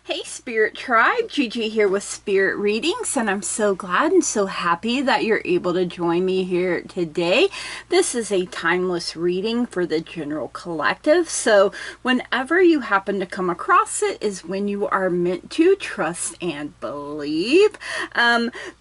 Hey Spirit Tribe, Gigi here with Spirit Readings, and I'm so glad and so happy that you're able to join me here today. This is a timeless reading for the general collective, so whenever you happen to come across it is when you are meant to trust and believe.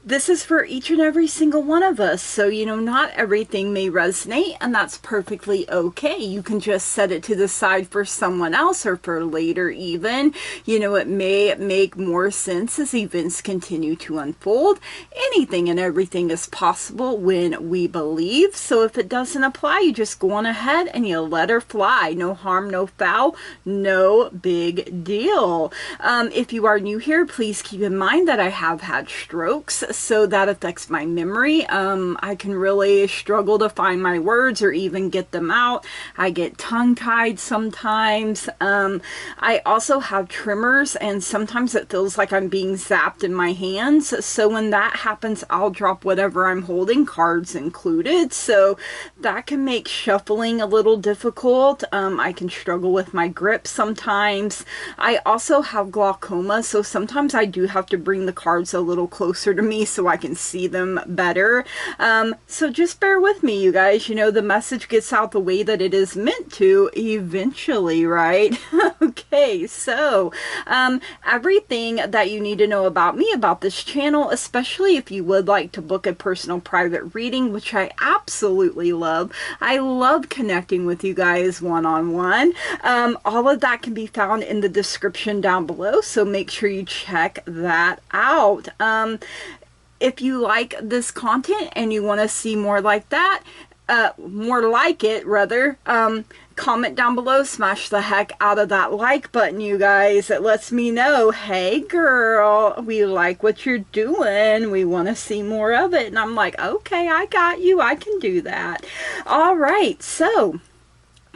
This is for each and every single one of us, so not everything may resonate, and that's perfectly okay. You can just set it to the side for someone else or for later even. It may make more sense as events continue to unfold. Anything and everything is possible when we believe, so if it doesn't apply, you just go on ahead and you let her fly. No harm, no foul, no big deal. If you are new here, please keep in mind that I have had strokes, so that affects my memory. I can really struggle to find my words or even get them out. I get tongue-tied sometimes. I also have tremors, and sometimes it feels like I'm being zapped in my hands. So when that happens, I'll drop whatever I'm holding, cards included. So that can make shuffling a little difficult. I can struggle with my grip sometimes. I also have glaucoma, so sometimes I do have to bring the cards a little closer to me so I can see them better. So just bear with me, you guys. The message gets out the way that it is meant to eventually, right? Okay, so everything that you need to know about me, about this channel, especially if you would like to book a personal private reading, which I absolutely love. I love connecting with you guys one-on-one. All of that can be found in the description down below, so make sure you check that out. If you like this content and you want to see more like that, more like it rather, comment down below, smash the heck out of that like button, you guys. It lets me know, hey girl, we like what you're doing, we want to see more of it. And I'm like, okay, I got you, I can do that. All right, so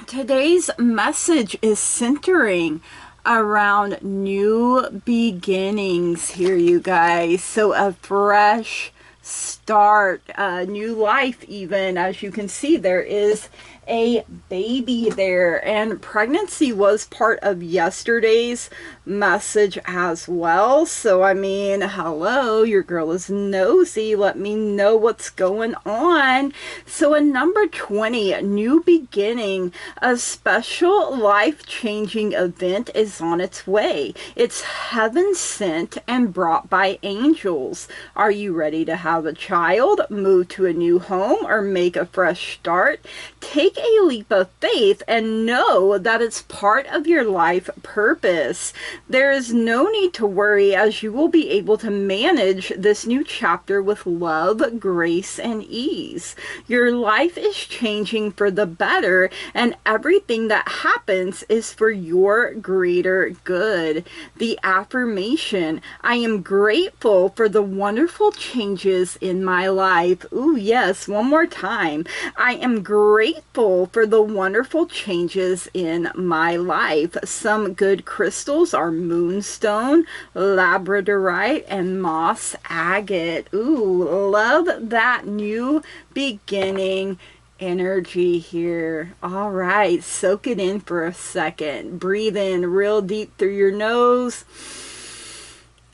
today's message is centering around new beginnings here, you guys. So a fresh start, a new life even. As you can see, there is a baby there, and pregnancy was part of yesterday's message as well. So I mean, hello, your girl is nosy. Let me know what's going on. So in number 20, new beginning, a special life-changing event is on its way. It's heaven sent and brought by angels. Are you ready to have a child, move to a new home, or make a fresh start? Take a leap of faith and know that it's part of your life purpose. There is no need to worry, as you will be able to manage this new chapter with love, grace, and ease. Your life is changing for the better, and everything that happens is for your greater good. The affirmation: I am grateful for the wonderful changes in my life. Ooh, yes, one more time. I am grateful for the wonderful changes in my life. Some good crystals are Moonstone, Labradorite, and Moss Agate. Ooh, love that new beginning energy here. All right, soak it in for a second. Breathe in real deep through your nose,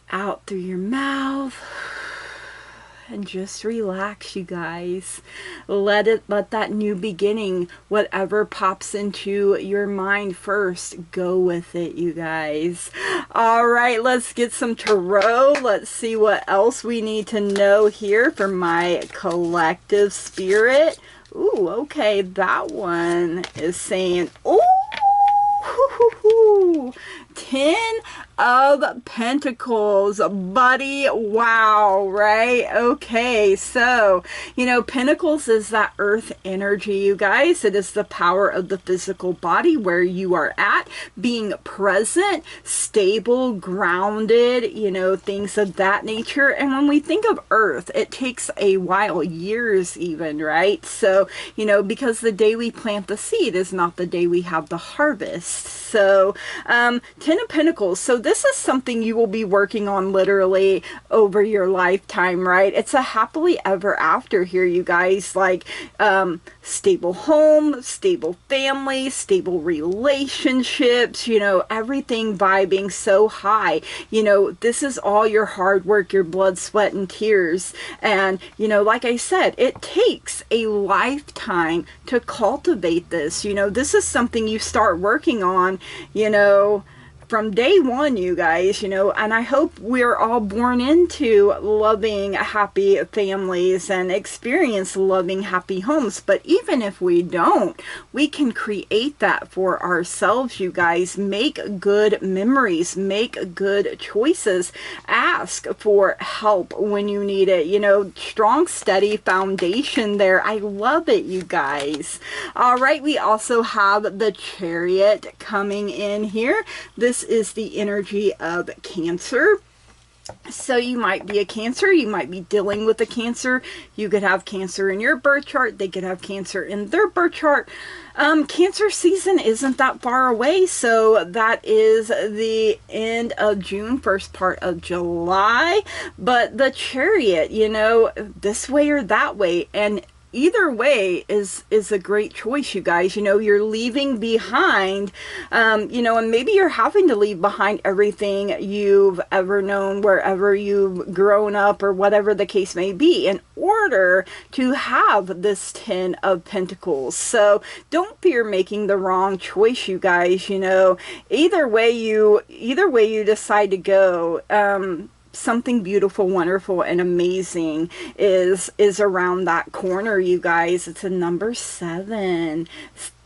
out through your mouth. And just relax, you guys. Let that new beginning, whatever pops into your mind first, go with it, you guys. All right, let's get some tarot. Let's see what else we need to know here for my collective spirit. Ooh, okay, that one is saying, ooh, 10 of Pentacles, buddy. Wow, right? Okay, so Pentacles is that earth energy, you guys. It is the power of the physical body, where you are at, being present, stable, grounded, things of that nature. And when we think of earth, it takes a while, years even, right? So because the day we plant the seed is not the day we have the harvest. So Ten of Pentacles. So this is something you will be working on literally over your lifetime, right? It's a happily ever after here, you guys. Like stable home, stable family, stable relationships, you know, everything vibing so high. You know, this is all your hard work, your blood, sweat, and tears. And, you know, like I said, it takes a lifetime to cultivate this. You know, this is something you start working on, you know, from day one, you guys, you know, and I hope we're all born into loving, happy families and experience loving, happy homes. But even if we don't, we can create that for ourselves, you guys. Make good memories, make good choices, ask for help when you need it. You know, strong, steady foundation there. I love it, you guys. All right, we also have the Chariot coming in here. This is the energy of Cancer. So you might be a Cancer, you might be dealing with a Cancer. You could have Cancer in your birth chart, they could have Cancer in their birth chart. Cancer season isn't that far away, so that is the end of June, first part of July. But the Chariot, you know, this way or that way, and either way is a great choice, you guys. You know, you're leaving behind, you know, and maybe you're having to leave behind everything you've ever known, wherever you've grown up, or whatever the case may be, in order to have this Ten of Pentacles. So don't fear making the wrong choice, you guys. You know, either way you decide to go, something beautiful, wonderful, and amazing is around that corner, you guys. It's a number 7.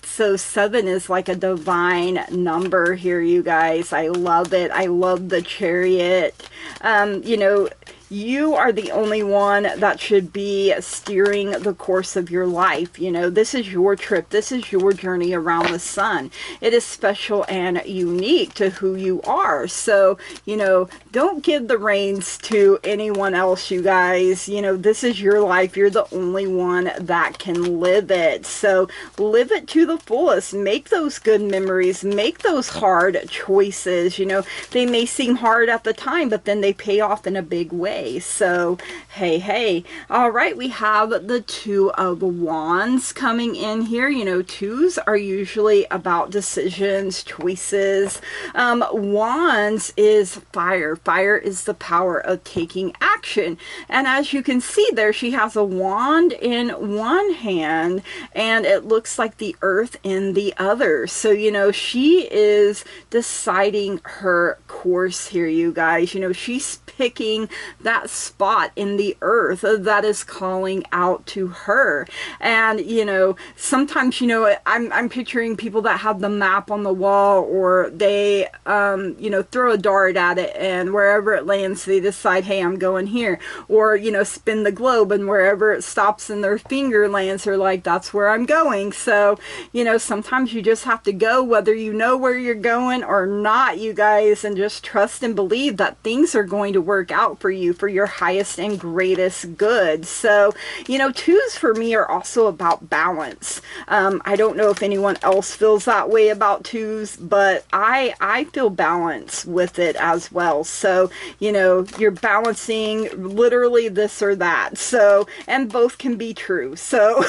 So 7 is like a divine number here, you guys. I love it. I love the Chariot. You know, you are the only one that should be steering the course of your life. You know, this is your trip. This is your journey around the sun. It is special and unique to who you are. So, you know, don't give the reins to anyone else, you guys. You know, this is your life. You're the only one that can live it. So live it to the fullest. Make those good memories. Make those hard choices. You know, they may seem hard at the time, but then they pay off in a big way. So, hey. All right, we have the Two of Wands coming in here. You know, twos are usually about decisions, choices. Wands is fire. Fire is the power of taking action. And as you can see there, she has a wand in one hand, and it looks like the earth in the other. So, you know, she is deciding her course here, you guys. You know, she's picking that spot in the earth that is calling out to her. And, you know, sometimes, you know, I'm picturing people that have the map on the wall, or they, you know, throw a dart at it, and wherever it lands, they decide, hey, I'm going here. Or, you know, spin the globe, and wherever it stops in their finger lands, they're like, that's where I'm going. So, you know, sometimes you just have to go, whether you know where you're going or not, you guys, and just trust and believe that things are going to work out for you, for your highest and greatest good. So, you know, twos for me are also about balance. I don't know if anyone else feels that way about twos, but I feel balance with it as well. So, you know, you're balancing literally this or that. So, and both can be true. So,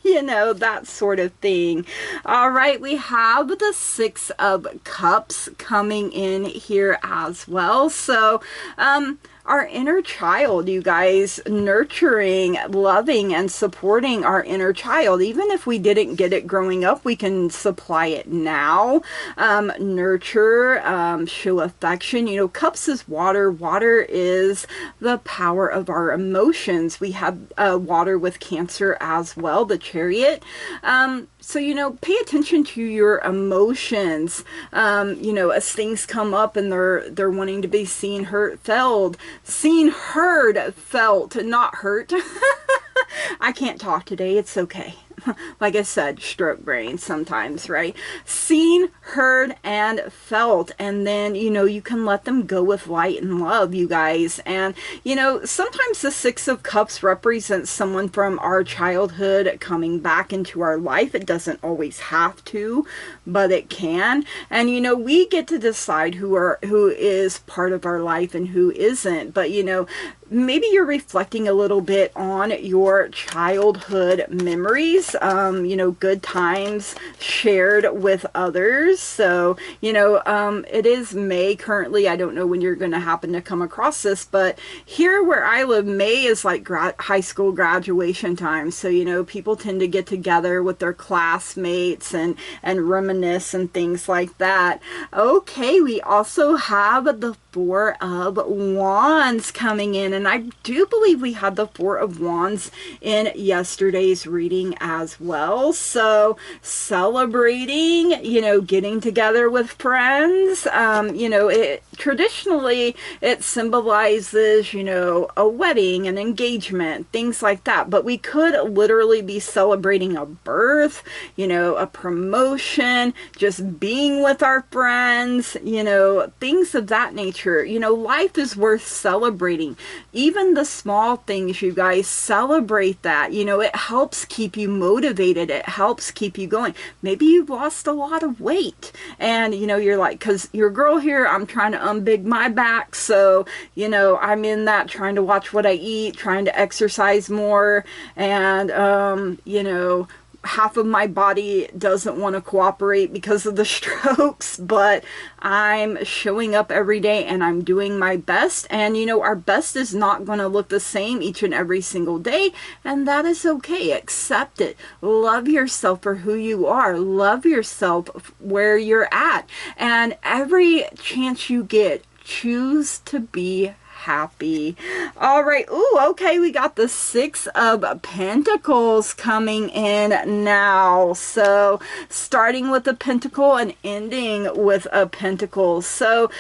you know, that sort of thing. All right, we have the Six of Cups coming in here as well. So, our inner child, you guys, nurturing, loving, and supporting our inner child. Even if we didn't get it growing up, we can supply it now. Nurture, show affection. You know, cups is water. Water is the power of our emotions. We have water with Cancer as well, the Chariot. So, you know, pay attention to your emotions, you know, as things come up and they're wanting to be seen, heard, felt, not hurt. I can't talk today. It's okay. like I said, stroke brain sometimes, right? Seen, heard, and felt. And then, you know, you can let them go with light and love, you guys. And, you know, sometimes the Six of Cups represents someone from our childhood coming back into our life. It doesn't always have to, but it can. And, you know, we get to decide who is part of our life and who isn't. But, you know, maybe you're reflecting a little bit on your childhood memories, you know, good times shared with others. So, you know, it is May currently. I don't know when you're going to happen to come across this, but here where I live, May is like high school graduation time. So, you know, people tend to get together with their classmates and reminisce and things like that. Okay, we also have the Four of Wands coming in, and I do believe we had the Four of Wands in yesterday's reading as well. So celebrating, you know, getting together with friends, you know, traditionally it symbolizes, you know, a wedding, an engagement, things like that. But we could literally be celebrating a birth, you know, a promotion, just being with our friends, you know, things of that nature. You know, life is worth celebrating. Even the small things, you guys, celebrate that. You know, it helps keep you motivated. It helps keep you going. Maybe you've lost a lot of weight and, you know, you're like, because your girl here, I'm trying to unbig my back. So, you know, I'm in that trying to watch what I eat, trying to exercise more. And, you know, half of my body doesn't want to cooperate because of the strokes, but I'm showing up every day and I'm doing my best. And, you know, our best is not going to look the same each and every single day. And that is okay. Accept it. Love yourself for who you are. Love yourself where you're at. And every chance you get, choose to be happy. All right. Ooh, okay. We got the Six of Pentacles coming in now. So starting with a pentacle and ending with a pentacle. So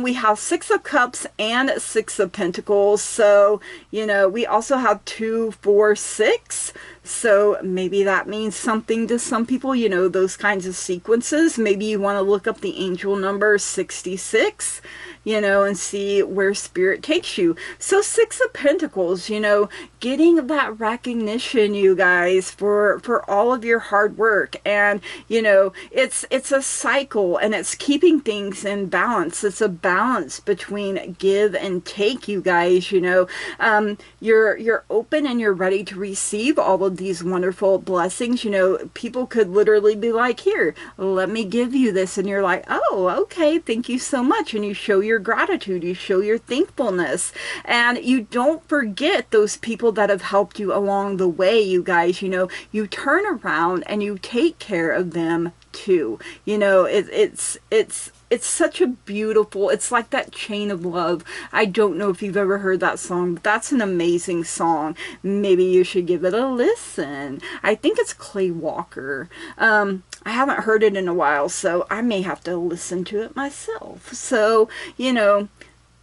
we have Six of Cups and Six of Pentacles. So, you know, we also have 2, 4, 6. So maybe that means something to some people, you know, those kinds of sequences. Maybe you want to look up the angel number 66, you know, and see where spirit takes you. So Six of Pentacles, you know, getting that recognition, you guys, for all of your hard work. And, you know, it's a cycle and it's keeping things in balance. It's a balance between give and take, you guys, you know. You're open and you're ready to receive all of these wonderful blessings. You know, people could literally be like, here, let me give you this. And you're like, oh, okay, thank you so much. And you show your gratitude, you show your thankfulness, and you don't forget those people that have helped you along the way, you guys. You know, you turn around and you take care of them too. You know, it's such a beautiful, it's like that chain of love. I don't know if you've ever heard that song, but that's an amazing song. Maybe you should give it a listen. I think it's Clay Walker. I haven't heard it in a while, so I may have to listen to it myself. So, you know,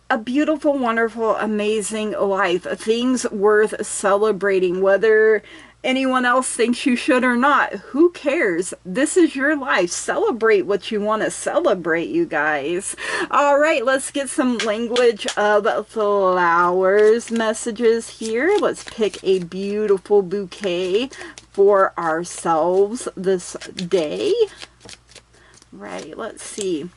a beautiful, wonderful, amazing life. Things worth celebrating, whether anyone else thinks you should or not. Who cares? This is your life. Celebrate what you want to celebrate, you guys. All right, let's get some language of flowers messages here. Let's pick a beautiful bouquet for ourselves this day. Right, let's see.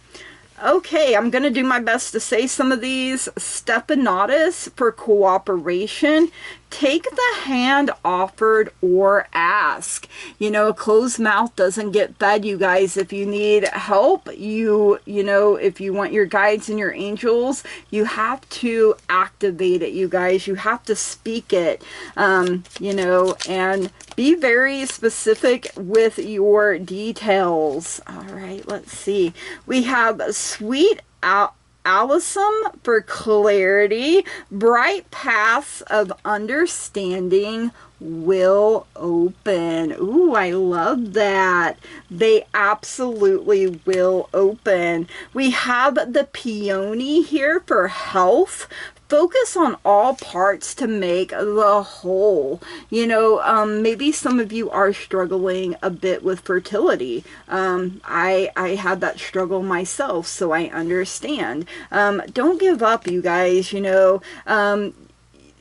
Okay, I'm going to do my best to say some of these. Stephanatus for cooperation. Take the hand offered or ask. You know, a closed mouth doesn't get fed, you guys. If you need help, you know, if you want your guides and your angels, you have to activate it, you guys. You have to speak it, you know, and be very specific with your details. All right, let's see. We have Sweet Allisum for clarity. Bright paths of understanding will open. Ooh, I love that. They absolutely will open. We have the Peony here for health. focus on all parts to make the whole. You know, maybe some of you are struggling a bit with fertility. I had that struggle myself, so I understand. Don't give up, you guys. You know,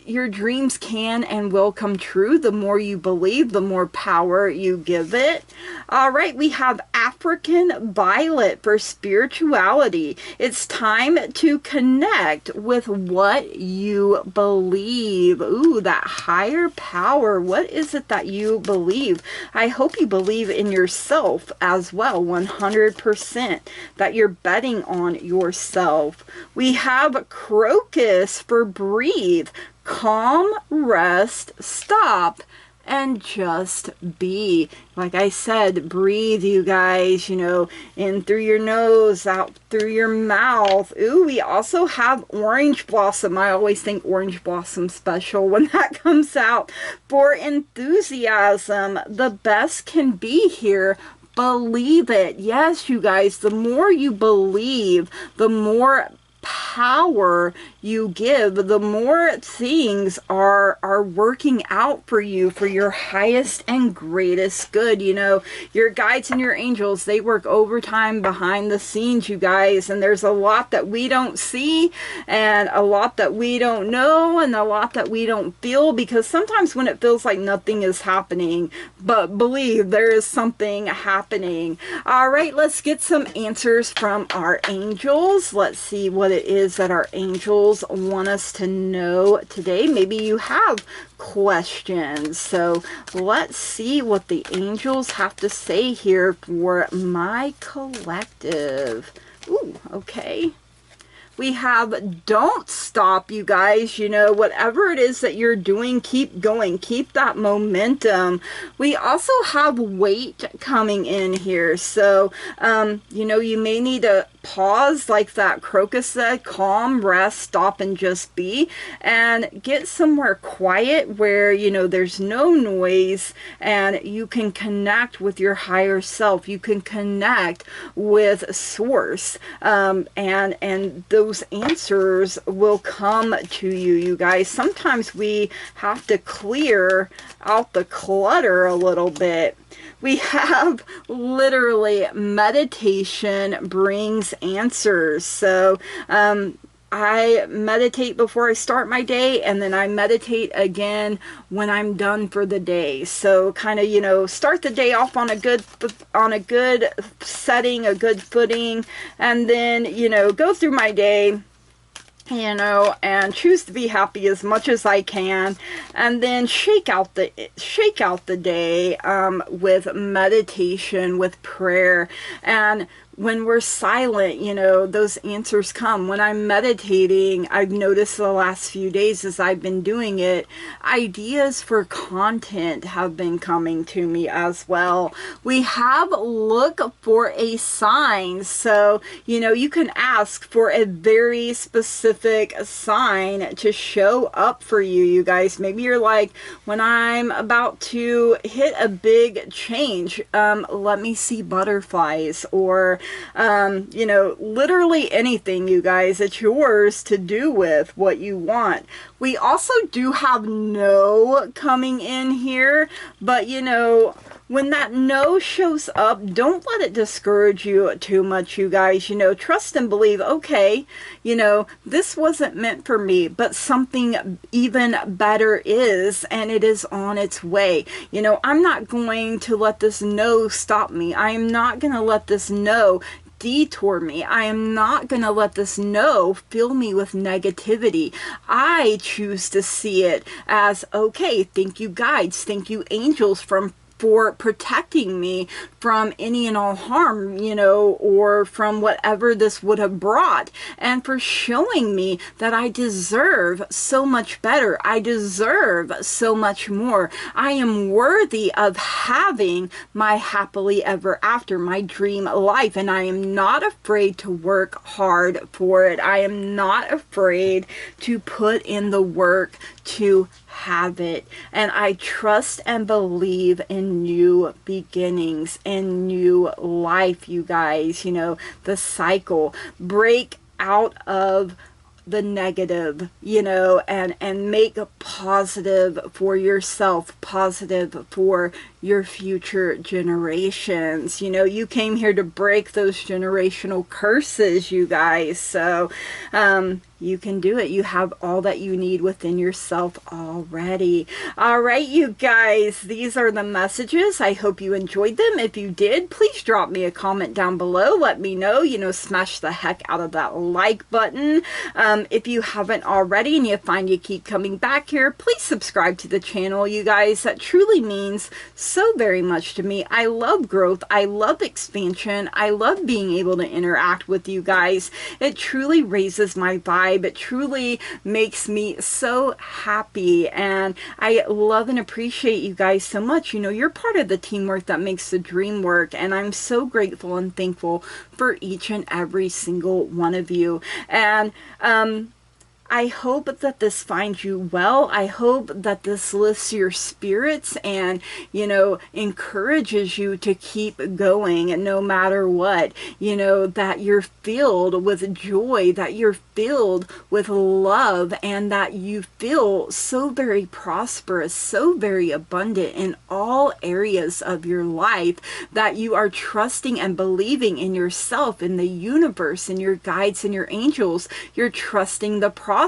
your dreams can and will come true. The more you believe, the more power you give it. All right, we have African Violet for spirituality. It's time to connect with what you believe. Ooh, that higher power. What is it that you believe? I hope you believe in yourself as well, 100%, that you're betting on yourself. We have Crocus for breathe. Calm, rest, stop, and just be. Like I said, breathe, you guys, you know, in through your nose, out through your mouth. Ooh, we also have Orange Blossom. I always think Orange Blossom special when that comes out. For enthusiasm, the best can be here. Believe it. Yes, you guys, the more you believe, the more power you give, the more things are working out for you for your highest and greatest good. You know, your guides and your angels, they work overtime behind the scenes, you guys, and there's a lot that we don't see and a lot that we don't know and a lot that we don't feel, because sometimes when it feels like nothing is happening, but believe there is something happening. All right, let's get some answers from our angels. Let's see what it is that our angels want us to know today. Maybe you have questions. So let's see what the angels have to say here for my collective. Ooh, okay. We have don't stop, you guys. You know, whatever it is that you're doing, keep going. Keep that momentum. We also have weight coming in here. So, you know, you may need to pause, like that Crocus said, calm, rest, stop, and just be, and get somewhere quiet where, you know, there's no noise and you can connect with your higher self. You can connect with source, and those answers will come to you, you guys. Sometimes we have to clear out the clutter a little bit. We have literally meditation brings answers. So I meditate before I start my day, and then I meditate again when I'm done for the day. So kind of, you know, start the day off on a good setting, a good footing, and then, you know, go through my day, you know, and choose to be happy as much as I can, and then shake out the day with meditation, with prayer. And when we're silent, you know, those answers come. When I'm meditating, I've noticed the last few days as I've been doing it, ideas for content have been coming to me as well. We have look for a sign. So, you know, you can ask for a very specific sign to show up for you, you guys. Maybe you're like, when I'm about to hit a big change, let me see butterflies, or you know, literally anything, you guys. It's yours to do with what you want. We also do have no coming in here, but you know, when that no shows up, don't let it discourage you too much, you guys. You know, trust and believe, okay, you know, this wasn't meant for me, but something even better is, and it is on its way. You know, I'm not going to let this no stop me. I am not going to let this no detour me. I am not going to let this no fill me with negativity. I choose to see it as, okay, thank you guides, thank you angels for protecting me from any and all harm, you know, or from whatever this would have brought, and for showing me that I deserve so much better. I deserve so much more. I am worthy of having my happily ever after, my dream life, and I am not afraid to work hard for it. I am not afraid to put in the work to have it. And I trust and believe in new beginnings and new life, you guys. You know, the cycle. Break out of the negative, you know, and make a positive for yourself, positive for your future generations. You know, you came here to break those generational curses, you guys. So you can do it. You have all that you need within yourself already. All right, you guys, these are the messages. I hope you enjoyed them. If you did, please drop me a comment down below. Let me know. You know, smash the heck out of that like button. If you haven't already and you find you keep coming back here, please subscribe to the channel, you guys. That truly means so very much to me. I love growth. I love expansion. I love being able to interact with you guys. It truly raises my vibe. It truly makes me so happy, and I love and appreciate you guys so much. You know, you're part of the teamwork that makes the dream work, and I'm so grateful and thankful for each and every single one of you. And I hope that this finds you well. I hope that this lifts your spirits and, you know, encourages you to keep going no matter what. You know, that you're filled with joy, that you're filled with love, and that you feel so very prosperous, so very abundant in all areas of your life, that you are trusting and believing in yourself, in the universe, in your guides and your angels. You're trusting the process.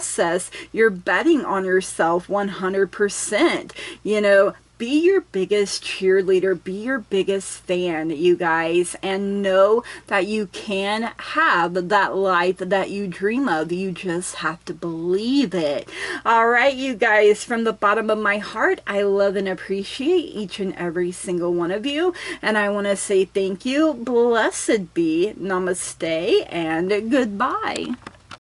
You're betting on yourself 100%. You know, be your biggest cheerleader, be your biggest fan, you guys, and know that you can have that life that you dream of. You just have to believe it. All right, you guys, from the bottom of my heart, I love and appreciate each and every single one of you, and I want to say thank you, blessed be, namaste, and goodbye.